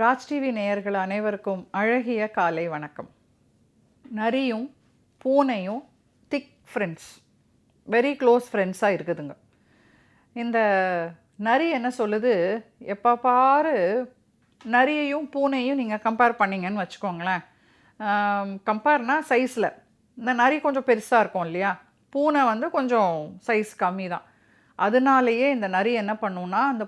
Raj TV நேயர்கள் அனைவருக்கும் அழகிய காலை வணக்கம். நரியும் பூனையும் திக் ஃப்ரெண்ட்ஸ், வெரி க்ளோஸ் ஃப்ரெண்ட்ஸாக இருக்குதுங்க. இந்த நரி என்ன சொல்லுது, எப்போ பாரு நரியையும் பூனையும் நீங்கள் கம்பேர் பண்ணிங்கன்னு வச்சுக்கோங்களேன். கம்பேர்னால் சைஸில் இந்த நரி கொஞ்சம் பெருசாக இருக்கும் இல்லையா, பூனை வந்து கொஞ்சம் சைஸ் கம்மி தான். அதனாலேயே இந்த நரி என்ன பண்ணுன்னா, அந்த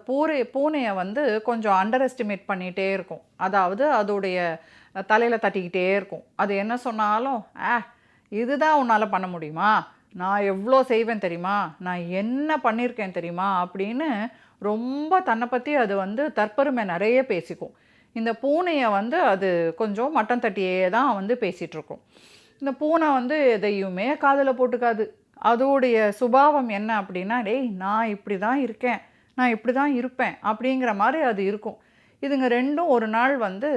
பூனையை வந்து கொஞ்சம் அண்டர் எஸ்டிமேட் பண்ணிகிட்டே இருக்கும். அதாவது அதோடைய தலையில் தட்டிக்கிட்டே இருக்கும். அது என்ன சொன்னாலும், இதுதான் உன்னால் பண்ண முடியுமா, நான் எவ்வளோ செய்வேன் தெரியுமா, நான் என்ன பண்ணியிருக்கேன் தெரியுமா அப்படின்னு ரொம்ப தன்னை பற்றி அது வந்து தற்பெருமை நிறைய பேசிக்கும். இந்த பூனையை வந்து அது கொஞ்சம் மட்டம் தட்டியே தான் வந்து பேசிகிட்ருக்கும். இந்த பூனை வந்து எதையுமே காதில் போட்டுக்காது. அதோடைய சுபாவம் என்ன அப்படின்னா, டேய் நான் இப்படி தான் இருக்கேன், நான் இப்படி தான் இருப்பேன் அப்படிங்கிற மாதிரி அது இருக்கும். இதுங்க ரெண்டும் ஒரு நாள் வந்து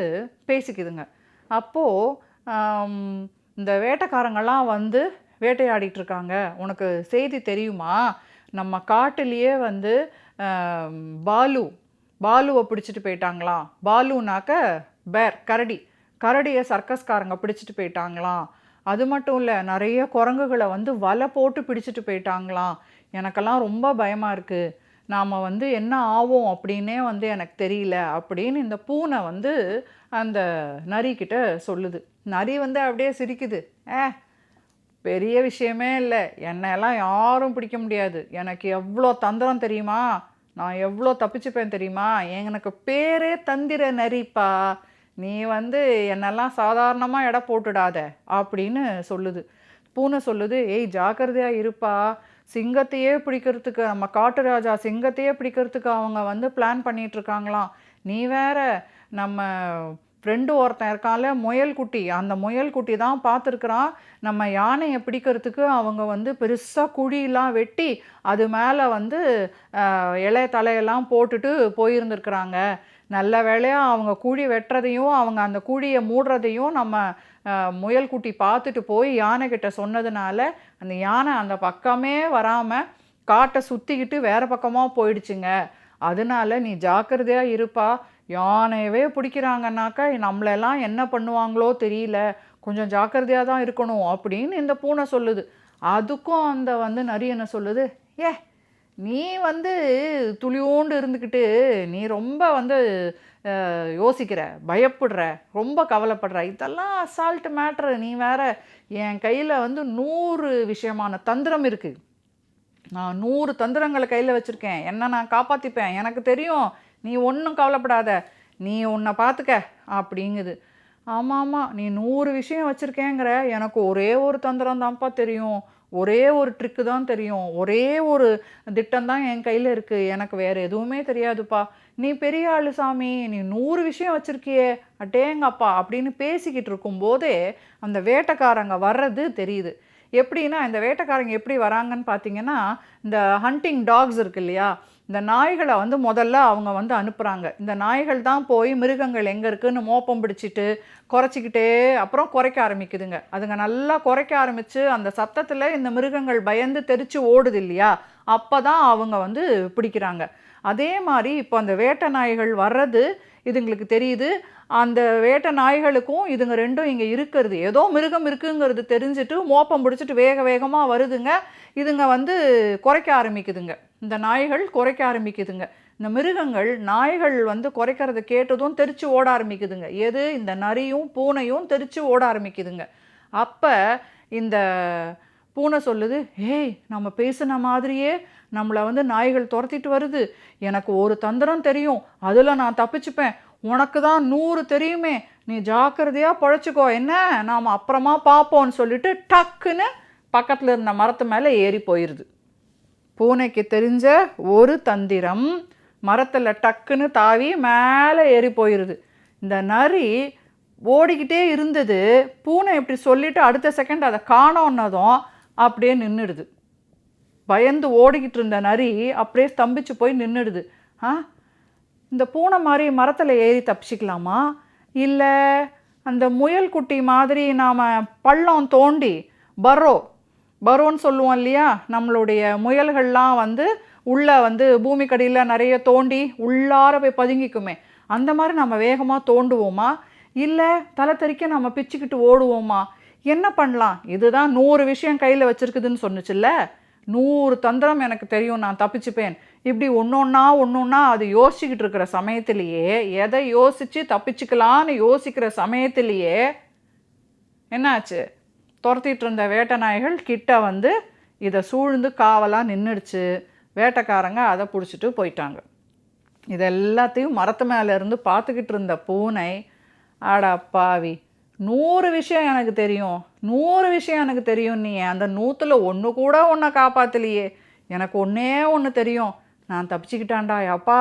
பேசிக்குதுங்க. அப்போது இந்த வேட்டைக்காரங்கள்லாம் வந்து வேட்டையாடிட்டுருக்காங்க. உனக்கு செய்தி தெரியுமா, நம்ம காட்டிலேயே வந்து பாலுவை பிடிச்சிட்டு போயிட்டாங்களாம். பாலுனாக்க பேர், கரடியை சர்க்கஸ்காரங்க பிடிச்சிட்டு போயிட்டாங்களாம். அது மட்டும் இல்லை, நிறைய குரங்குகளை வந்து வலை போட்டு பிடிச்சிட்டு போயிட்டாங்களாம். எனக்கெல்லாம் ரொம்ப பயமாக இருக்குது, நாம் வந்து என்ன ஆவோம் அப்படின்னே வந்து எனக்கு தெரியல அப்படின்னு இந்த பூனை வந்து அந்த நரிக்கிட்ட சொல்லுது. நரி வந்து அப்படியே சிரிக்குது. பெரிய விஷயமே இல்லை, என்னெல்லாம் யாரும் பிடிக்க முடியாது, எனக்கு எவ்வளோ தந்திரம் தெரியுமா, நான் எவ்வளோ தப்பிச்சுப்பேன் தெரியுமா, எனக்கு பேரே தந்திர நரிப்பா, நீ வந்து என்னெல்லாம் சாதாரணமாக எடை போட்டுடாத அப்படின்னு சொல்லுது. பூனை சொல்லுது, ஜாக்கிரதையாக இருப்பா, சிங்கத்தையே பிடிக்கிறதுக்கு, நம்ம காட்டு ராஜா சிங்கத்தையே பிடிக்கிறதுக்கு அவங்க வந்து பிளான் பண்ணிகிட்ருக்காங்களாம். நீ வேற, நம்ம ஃப்ரெண்டு ஒருத்தன் இருக்கான்ல முயல்குட்டி, அந்த முயல்குட்டி தான் பார்த்துருக்குறான், நம்ம யானையை பிடிக்கிறதுக்கு அவங்க வந்து பெருசாக குழியெல்லாம் வெட்டி அது மேலே வந்து இலைய தலையெல்லாம் போட்டுட்டு போயிருந்துருக்குறாங்க. நல்ல வேளையாக அவங்க குழி வெட்டுறதையும் அவங்க அந்த குழியை மூடுறதையும் நம்ம முயல்குட்டி பார்த்துட்டு போய் யானைக்கிட்ட சொன்னதுனால அந்த யானை அந்த பக்கமே வராமல் காட்டை சுற்றிக்கிட்டு வேறு பக்கமாக போயிடுச்சுங்க. அதனால நீ ஜாக்கிரதையாக இருப்பா, யானையவே பிடிக்கிறாங்கன்னாக்கா நம்மளெல்லாம் என்ன பண்ணுவாங்களோ தெரியல, கொஞ்சம் ஜாக்கிரதையாக தான் இருக்கணும் அப்படின்னு இந்த பூனை சொல்லுது. அதுக்கும் அந்த வந்து நரி என்ன சொல்லுது, நீ வந்து துளியோண்டு இருந்துக்கிட்டு நீ ரொம்ப வந்து யோசிக்கிற, பயப்படுற, ரொம்ப கவலைப்படுற, இதெல்லாம் அசால்ட் மேட்ரு. நீ வேற, என் கையில் வந்து 100 விஷயமான தந்திரம் இருக்குது, நான் 100 தந்திரங்களை கையில் வச்சுருக்கேன், என்ன நான் காப்பாற்றிப்பேன், எனக்கு தெரியும், நீ ஒன்றும் கவலைப்படாத, நீ உன்னை பார்த்துக்க அப்படிங்குது. ஆமாம், நீ 100 விஷயம் வச்சுருக்கேங்கிற, எனக்கு ஒரே ஒரு தந்திரம் தான்ப்பா தெரியும், ஒரே ஒரு ட்ரிக்கு தான் தெரியும், ஒரே ஒரு திட்டம்தான் என் கையில் இருக்குது, எனக்கு வேறு எதுவுமே தெரியாதுப்பா, நீ பெரிய ஆளு சாமி, நீ 100 விஷயம் வச்சுருக்கியே அட்டேங்கப்பா அப்படின்னு பேசிக்கிட்டு இருக்கும்போதே அந்த வேட்டைக்காரங்க வர்றது தெரியுது. எப்படின்னா, இந்த வேட்டைக்காரங்க எப்படி வராங்கன்னு பார்த்தீங்கன்னா, இந்த ஹண்டிங் டாக்ஸ் இருக்கு இல்லையா, இந்த நாய்களை வந்து முதல்ல அவங்க வந்து அனுப்புகிறாங்க. இந்த நாய்கள் தான் போய் மிருகங்கள் எங்கே இருக்குதுன்னு மோப்பம் பிடிச்சிட்டு குறைச்சிக்கிட்டே அப்புறம் குறைக்க ஆரம்பிக்குதுங்க. அதுங்க நல்லா குறைக்க ஆரம்பித்து அந்த சத்தத்தில் இந்த மிருகங்கள் பயந்து தெரித்து ஓடுது இல்லையா, அப்போ தான் அவங்க வந்து பிடிக்கிறாங்க. அதே மாதிரி இப்போ அந்த வேட்டை நாய்கள் வர்றது இதுங்களுக்கு தெரியுது. அந்த வேட்டை நாய்களுக்கும் இதுங்க ரெண்டும் இங்கே இருக்கிறது, ஏதோ மிருகம் இருக்குங்கிறது தெரிஞ்சுட்டு மோப்பம் பிடிச்சிட்டு வேகமாக வருதுங்க. இதுங்க வந்து குறைக்க ஆரம்பிக்குதுங்க, இந்த நாய்கள் குறைக்க ஆரம்பிக்குதுங்க. இந்த மிருகங்கள் நாய்கள் வந்து குறைக்கிறத கேட்டதும் தெரித்து ஓட ஆரம்பிக்குதுங்க. எது, இந்த நரியும் பூனையும் தெரித்து ஓட ஆரம்பிக்குதுங்க. அப்போ இந்த பூனை சொல்லுது, நம்ம பேசின மாதிரியே நம்மளை வந்து நாய்கள் துரத்திட்டு வருது, எனக்கு ஒரு தந்திரம் தெரியும், அதில் நான் தப்பிச்சுப்பேன், உனக்கு தான் 100 தெரியுமே, நீ ஜாக்கிரதையாக பழச்சிக்கோ, என்ன நாம் அப்புறமா பார்ப்போன்னு சொல்லிட்டு டக்குன்னு பக்கத்தில் இருந்த மரத்து மேலே ஏறி போயிடுது. பூனைக்கு தெரிஞ்ச ஒரு தந்திரம், மரத்தில் டக்குன்னு தாவி மேலே ஏறி போயிடுது. இந்த நரி ஓடிக்கிட்டே இருந்தது, பூனை இப்படி சொல்லிவிட்டு அடுத்த செகண்ட் அதை காணோன்னதும் அப்படியே நின்றுடுது. பயந்து ஓடிக்கிட்டு இருந்த நரி அப்படியே ஸ்தம்பிச்சு போய் நின்றுடுது. இந்த பூனை மாதிரி மரத்தில் ஏறி தப்பிச்சிக்கலாமா, இல்லை அந்த முயல் குட்டி மாதிரி நாம் பள்ளம் தோண்டி பரோன்னு சொல்லுவோம் இல்லையா, நம்மளுடைய முயல்கள்லாம் வந்து உள்ளே வந்து பூமிக்கடியில் நிறைய தோண்டி உள்ளார போய் பதுங்கிக்குமே, அந்த மாதிரி நம்ம வேகமாக தோண்டுவோமா, இல்லை தலை தெறிக்க நம்ம பிச்சுக்கிட்டு ஓடுவோமா? என்ன பண்ணலாம்? இதுதான் 100 விஷயம் கையில் வச்சுருக்குதுன்னு சொன்னுச்சுல்ல, 100 தந்திரம் எனக்கு தெரியும், நான் தப்பிச்சுப்பேன். இப்படி ஒன்றொன்னா அது யோசிச்சுக்கிட்டு இருக்கிற சமயத்திலேயே, எதை யோசித்து தப்பிச்சுக்கலான்னு யோசிக்கிற சமயத்திலேயே என்னாச்சு? துரத்திட்டு இருந்த வேட்டை நாய்கள் கிட்ட வந்து இதை சூழ்ந்து காவலாக நின்றுடுச்சு. வேட்டைக்காரங்க அதை பிடிச்சிட்டு போயிட்டாங்க. இது எல்லாத்தையும் மரத்து மேலே இருந்து பார்த்துக்கிட்டு இருந்த பூனை, ஆடா பாவி, 100 விஷயம் எனக்கு தெரியும், 100 விஷயம் எனக்கு தெரியும், நீ அந்த 100ல் ஒன்று கூட ஒன்றை காப்பாற்றலையே, எனக்கு ஒன்றே ஒன்று தெரியும், நான் தப்பிச்சுக்கிட்டான்டா அப்பா,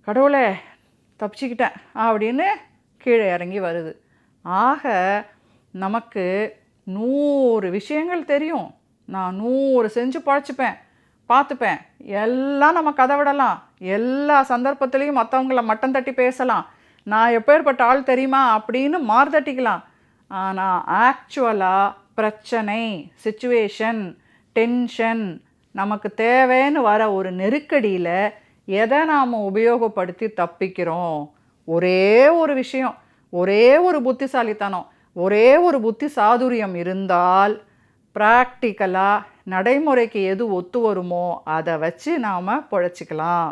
கடவுளே தப்பிச்சுக்கிட்டேன் அப்படின்னு கீழே இறங்கி வருது. ஆக நமக்கு 100 விஷயங்கள் தெரியும், நான் 100 செஞ்சு பழச்சிப்பேன், பார்த்துப்பேன், எல்லாம் நம்ம கதை விடலாம், எல்லா சந்தர்ப்பத்திலையும் மற்றவங்கள மட்டம் தட்டி பேசலாம், நான் எப்பேற்பட்ட ஆள் தெரியுமா அப்படின்னு மார்தட்டிக்கலாம். ஆனால் ஆக்சுவலாக பிரச்சனை, சிச்சுவேஷன், டென்ஷன், நமக்கு தேவைன்னு வர ஒரு நெருக்கடியில் எதை நாம் உபயோகப்படுத்தி தப்பிக்கிறோம்? ஒரே ஒரு விஷயம், ஒரே ஒரு புத்திசாலித்தனம், ஒரே ஒரு புத்தி சாதுரியம் இருந்தால் ப்ராக்டிக்கலாக நடைமுறைக்கு எது ஒத்து வருமோ அதை வச்சு நாம் பொழைச்சிக்கலாம்.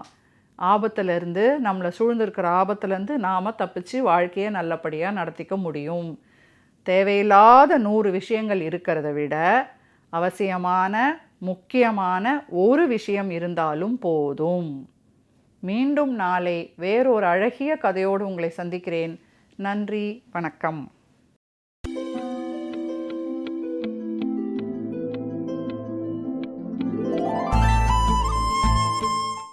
ஆபத்துலேருந்து, நம்மளை சூழ்ந்திருக்கிற ஆபத்துலேருந்து நாம் தப்பிச்சு வாழ்க்கையை நல்லபடியாக நடத்திக்க முடியும். தேவையில்லாத 100 விஷயங்கள் இருக்கிறத விட அவசியமான முக்கியமான ஒரு விஷயம் இருந்தாலும் போதும். மீண்டும் நாளை வேறொரு அழகிய கதையோடு உங்களை சந்திக்கிறேன். நன்றி, வணக்கம்.